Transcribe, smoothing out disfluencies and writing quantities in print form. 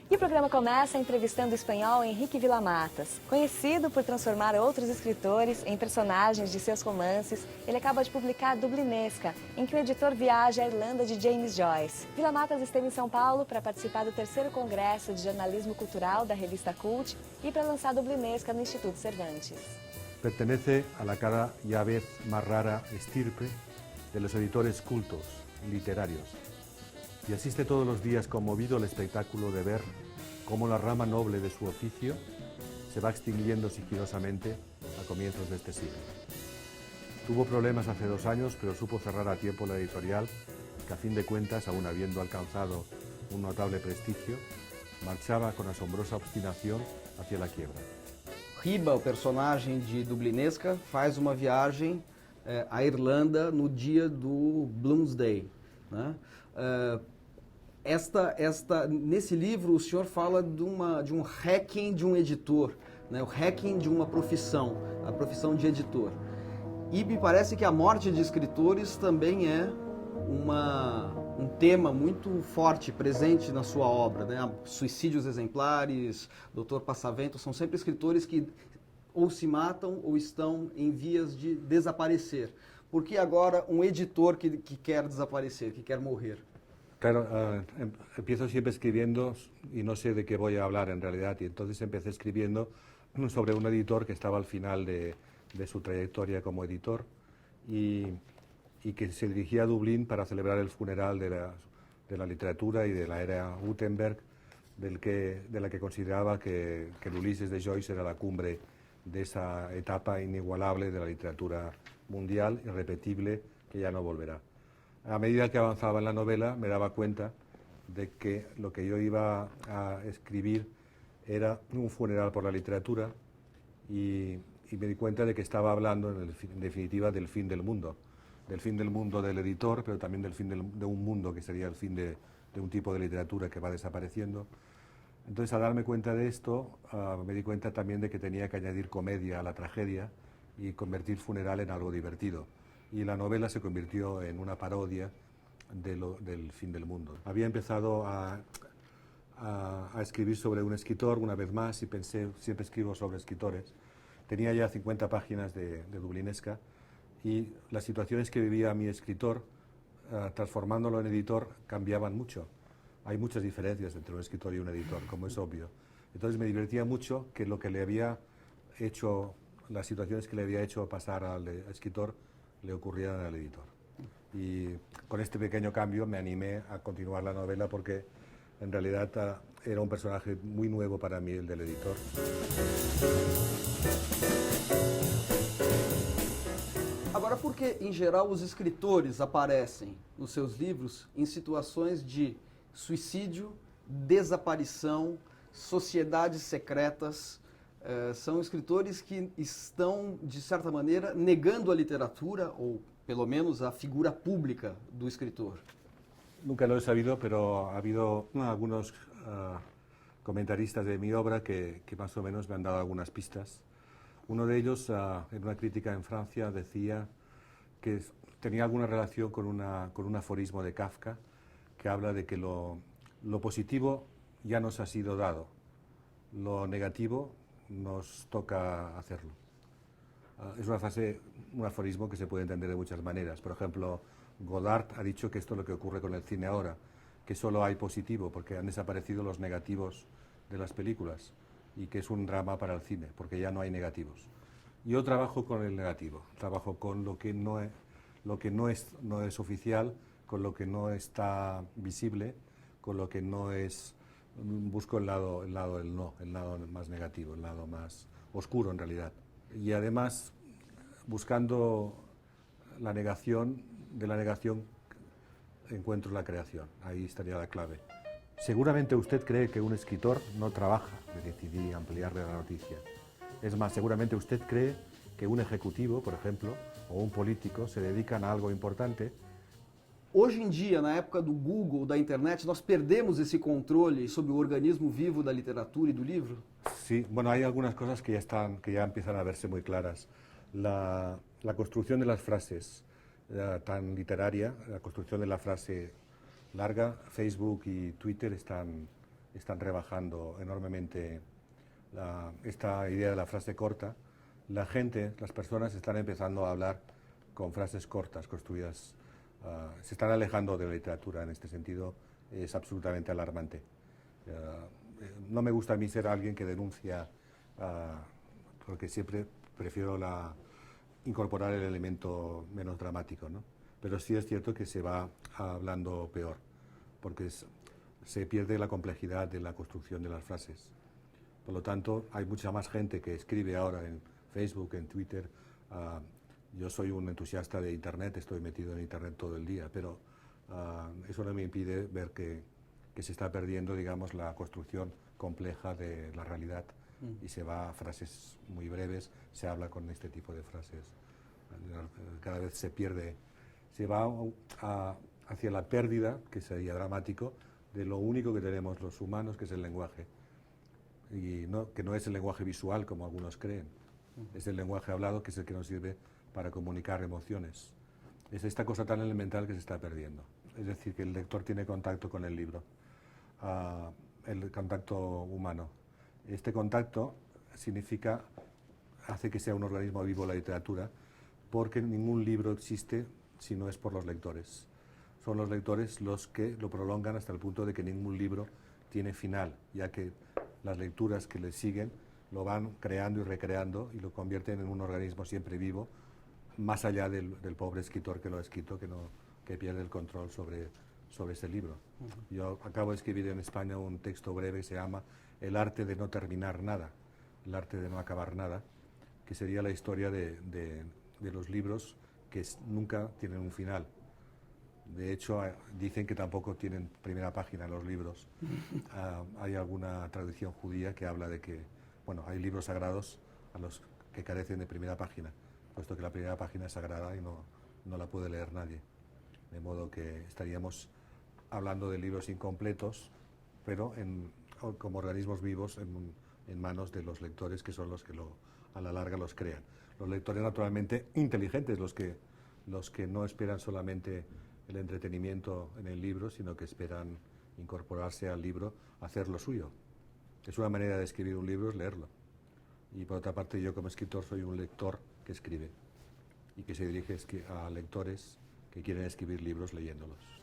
E o programa começa entrevistando o espanhol Henrique Villamatas. Conhecido por transformar outros escritores em personagens de seus romances, ele acaba de publicar Dublinesca, em que o editor viaja à Irlanda de James Joyce. Villamatas esteve em São Paulo para participar do 3º Congresso de Jornalismo Cultural da revista Cult e para lançar Dublinesca no Instituto Cervantes. Pertenece a la cada ya vez más rara estirpe de los editores cultos, literarios, y asiste todos los días conmovido al espectáculo de ver cómo la rama noble de su oficio se va extinguiendo sigilosamente a comienzos de este siglo. Tuvo problemas hace 2 años, pero supo cerrar a tiempo la editorial, que a fin de cuentas, aún habiendo alcanzado un notable prestigio, marchaba con asombrosa obstinación hacia la quiebra. Riba, o personagem de Dublinesca, faz uma viagem à Irlanda no dia do Bloomsday, né? Nesse livro o senhor fala de um hacking de um editor, né? O hacking de uma profissão, a profissão de editor. E me parece que a morte de escritores também é um tema muito forte, presente na sua obra, né? Suicídios exemplares, Dr. Passavento, são sempre escritores que ou se matam ou estão em vias de desaparecer. Por que agora um editor que quer desaparecer, que quer morrer? Claro, empiezo siempre escribiendo y no sé de qué voy a hablar en realidad, y entonces empecé escribiendo sobre un editor que estaba al final de su trayectoria como editor y que se dirigía a Dublín para celebrar el funeral de la literatura y de la era Gutenberg, de la que consideraba que el Ulises de Joyce era la cumbre de esa etapa inigualable de la literatura mundial, irrepetible, que ya no volverá. A medida que avanzaba en la novela me daba cuenta de que lo que yo iba a escribir era un funeral por la literatura y me di cuenta de que estaba hablando en definitiva del fin del mundo del editor, pero también del fin de un mundo que sería el fin de un tipo de literatura que va desapareciendo. Entonces, al darme cuenta de esto, me di cuenta también de que tenía que añadir comedia a la tragedia y convertir funeral en algo divertido. Y la novela se convirtió en una parodia del fin del mundo. Había empezado a escribir sobre un escritor una vez más y pensé, siempre escribo sobre escritores. Tenía ya 50 páginas de Dublinesca y las situaciones que vivía mi escritor, transformándolo en editor, cambiaban mucho. Hay muchas diferencias entre un escritor y un editor, como es obvio. Entonces me divertía mucho que lo que le había hecho, las situaciones que le había hecho pasar al escritor, le ocurrieran al editor. Y con este pequeño cambio me animé a continuar la novela porque en realidad era un personaje muy nuevo para mí, el del editor. Agora, por que, em geral, os escritores aparecem nos seus livros em situações de suicídio, desaparição, sociedades secretas? São escritores que estão, de certa maneira, negando a literatura, ou pelo menos a figura pública do escritor. Nunca lo he sabido, pero ha habido algunos comentaristas de mi obra que más o menos me han dado algunas pistas. Uno de ellos, en una crítica en Francia, decía que tenía alguna relación con un aforismo de Kafka que habla de que lo positivo ya nos ha sido dado, lo negativo nos toca hacerlo. Es una frase, un aforismo que se puede entender de muchas maneras. Por ejemplo, Godard ha dicho que esto es lo que ocurre con el cine ahora, que solo hay positivo porque han desaparecido los negativos de las películas y que es un drama para el cine porque ya no hay negativos. Yo trabajo con el negativo, trabajo con lo que no es oficial, con lo que no está visible, con lo que no es. Busco el lado del no, el lado más negativo, el lado más oscuro en realidad. Y además, buscando la negación, de la negación encuentro la creación. Ahí estaría la clave. Seguramente usted cree que un escritor no trabaja, decidí ampliarle la noticia. Es más, seguramente usted cree que un ejecutivo, por ejemplo, o un político se dedican a algo importante. Hoje em dia, na época do Google, da internet, nós perdemos esse controle sobre o organismo vivo da literatura e do livro? Sí, bueno, hay algunas cosas que ya empiezan a verse muy claras. La construcción de las frases tan literaria, la construcción de la frase larga, Facebook y Twitter están están rebajando enormemente esta idea de la frase corta. La gente, las personas están empezando a hablar con frases cortas, construidas, se están alejando de la literatura en este sentido, es absolutamente alarmante. No me gusta a mí ser alguien que denuncia, porque siempre prefiero incorporar el elemento menos dramático, ¿no? Pero sí es cierto que se va hablando peor, porque se pierde la complejidad de la construcción de las frases. Por lo tanto, hay mucha más gente que escribe ahora en Facebook, en Twitter. Yo soy un entusiasta de Internet, estoy metido en Internet todo el día, pero eso no me impide ver que se está perdiendo, digamos, la construcción compleja de la realidad y se va a frases muy breves, se habla con este tipo de frases. Cada vez se pierde, se va hacia la pérdida, que sería dramático, de lo único que tenemos los humanos, que es el lenguaje. Y que no es el lenguaje visual, como algunos creen. Es el lenguaje hablado, que es el que nos sirve para comunicar emociones. Es esta cosa tan elemental que se está perdiendo. Es decir, que el lector tiene contacto con el libro, el contacto humano. Este contacto hace que sea un organismo vivo la literatura, porque ningún libro existe si no es por los lectores. Son los lectores los que lo prolongan hasta el punto de que ningún libro tiene final, ya que las lecturas que le siguen lo van creando y recreando y lo convierten en un organismo siempre vivo, más allá del pobre escritor que lo ha escrito, que pierde el control sobre ese libro. Yo acabo de escribir en España un texto breve que se llama El arte de no terminar nada, el arte de no acabar nada, que sería la historia de los libros que nunca tienen un final. De hecho, dicen que tampoco tienen primera página los libros. Hay alguna tradición judía que habla de que, bueno, hay libros sagrados a los que carecen de primera página, puesto que la primera página es sagrada y no la puede leer nadie. De modo que estaríamos hablando de libros incompletos, pero como organismos vivos en manos de los lectores, que son los que a la larga los crean. Los lectores naturalmente inteligentes, los que no esperan solamente el entretenimiento en el libro, sino que esperan incorporarse al libro, hacer lo suyo. Es una manera de escribir un libro, es leerlo. Y por otra parte, yo como escritor soy un lector que escribe y que se dirige a lectores que quieren escribir libros leyéndolos.